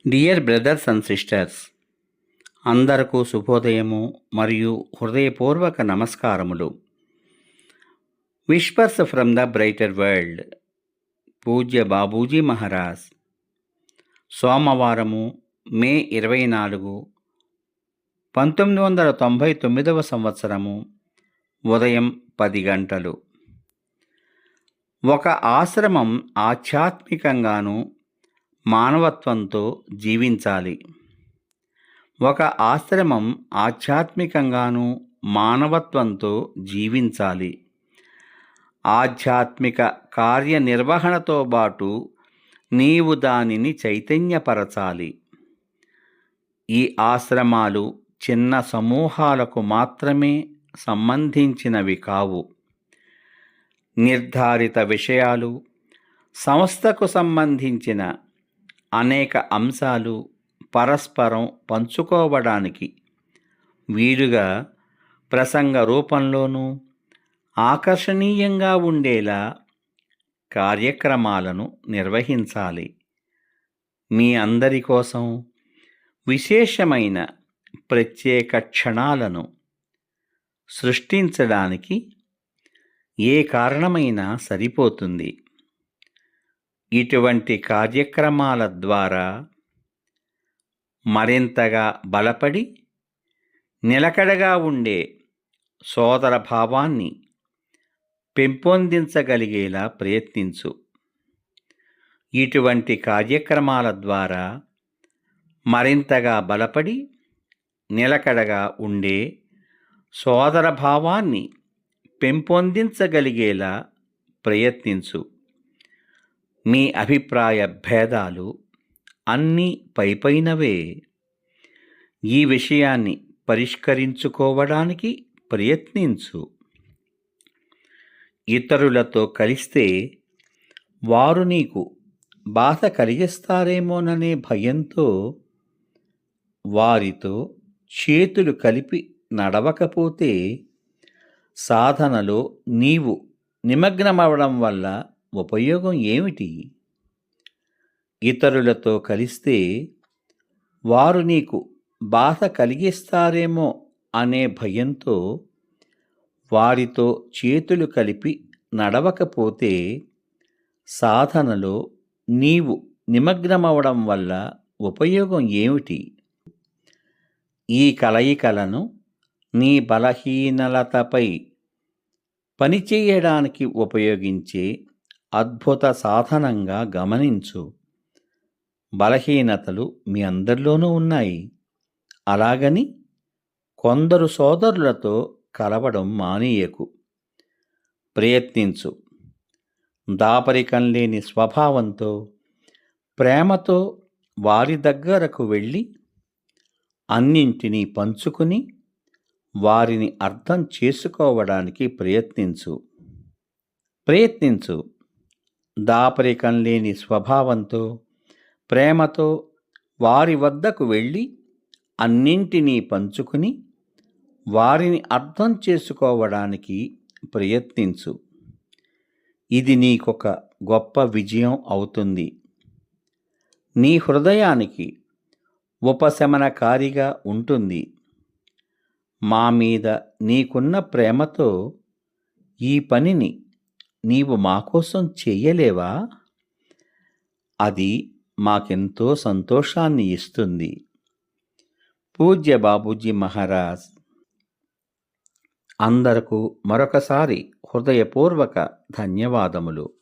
Dear brothers and sisters, అందరకు శుభోదయము మరియు హృదయపూర్వక నమస్కారములు. Whispers from the brighter world. పూజ్య బాబూజీ మహారాజ్. సోమవారము, మే 24, 1999 సంవత్సరము, ఉదయం 10 గంటలు. ఒక ఆశ్రమం ఆధ్యాత్మికంగాను మానవత్వంతో జీవించాలి. ఒక ఆశ్రమం ఆధ్యాత్మికంగాను మానవత్వంతో జీవించాలి. ఆధ్యాత్మిక కార్యనిర్వహణతో పాటు నీవు దానిని చైతన్యపరచాలి. ఈ ఆశ్రమాలు చిన్న సమూహాలకు మాత్రమే సంబంధించినవి కావు. నిర్ధారిత విషయాలు, సంస్థకు సంబంధించిన అనేక అంశాలు పరస్పరం పంచుకోవడానికి వీలుగా ప్రసంగ రూపంలోనూ ఆకర్షణీయంగా ఉండేలా కార్యక్రమాలను నిర్వహించాలి. మీ అందరి కోసం విశేషమైన ప్రత్యేక క్షణాలను సృష్టించడానికి ఏ కారణమైనా సరిపోతుంది. ఇటువంటి కార్యక్రమాల ద్వారా మరింతగా బలపడి నిలకడగా ఉండే సోదర భావాన్ని పెంపొందించగలిగేలా ప్రయత్నించు. ఇటువంటి కార్యక్రమాల ద్వారా మరింతగా బలపడి నిలకడగా ఉండే సోదర భావాన్ని పెంపొందించగలిగేలా ప్రయత్నించు. మీ అభిప్రాయ భేదాలు అన్నీ పైపైనవే. ఈ విషయాన్ని పరిష్కరించుకోవడానికి ప్రయత్నించు. ఇతరులతో కలిస్తే వారు నీకు బాధ కలిగిస్తారేమోననే భయంతో వారితో చేతులు కలిపి నడవకపోతే సాధనలో నీవు నిమగ్నమవడం వల్ల ఉపయోగం ఏమిటి? ఇతరులతో కలిస్తే వారు నీకు బాధ కలిగిస్తారేమో అనే భయంతో వారితో చేతులు కలిపి నడవకపోతే సాధనలో నీవు నిమగ్నమవడం వల్ల ఉపయోగం ఏమిటి? ఈ కలయికలను నీ బలహీనలతపై పనిచేయడానికి ఉపయోగించే అద్భుత సాధనంగా గమనించు. బలహీనతలు మీ అందరిలోనూ ఉన్నాయి. అలాగని కొందరు సోదరులతో కలవడం మానేయకు. ప్రయత్నించు. దాపరికం లేని స్వభావంతో, ప్రేమతో వారి దగ్గరకు వెళ్ళి అన్నింటినీ పంచుకుని వారిని అర్థం చేసుకోవడానికి ప్రయత్నించు. దాపరికం లేని స్వభావంతో, ప్రేమతో వారి వద్దకు వెళ్ళి అన్నింటినీ పంచుకుని వారిని అర్థం చేసుకోవడానికి ప్రయత్నించు. ఇది నీకొక గొప్ప విజయం అవుతుంది. నీ హృదయానికి ఉపశమనకారిగా ఉంటుంది. మా మీద నీకున్న ప్రేమతో ఈ పనిని నీవు మా కోసం చెయ్యలేవా? అది మాకెంతో సంతోషాన్ని ఇస్తుంది. పూజ్య బాబూజీ మహారాజ్. అందరకు మరొకసారి హృదయపూర్వక ధన్యవాదములు.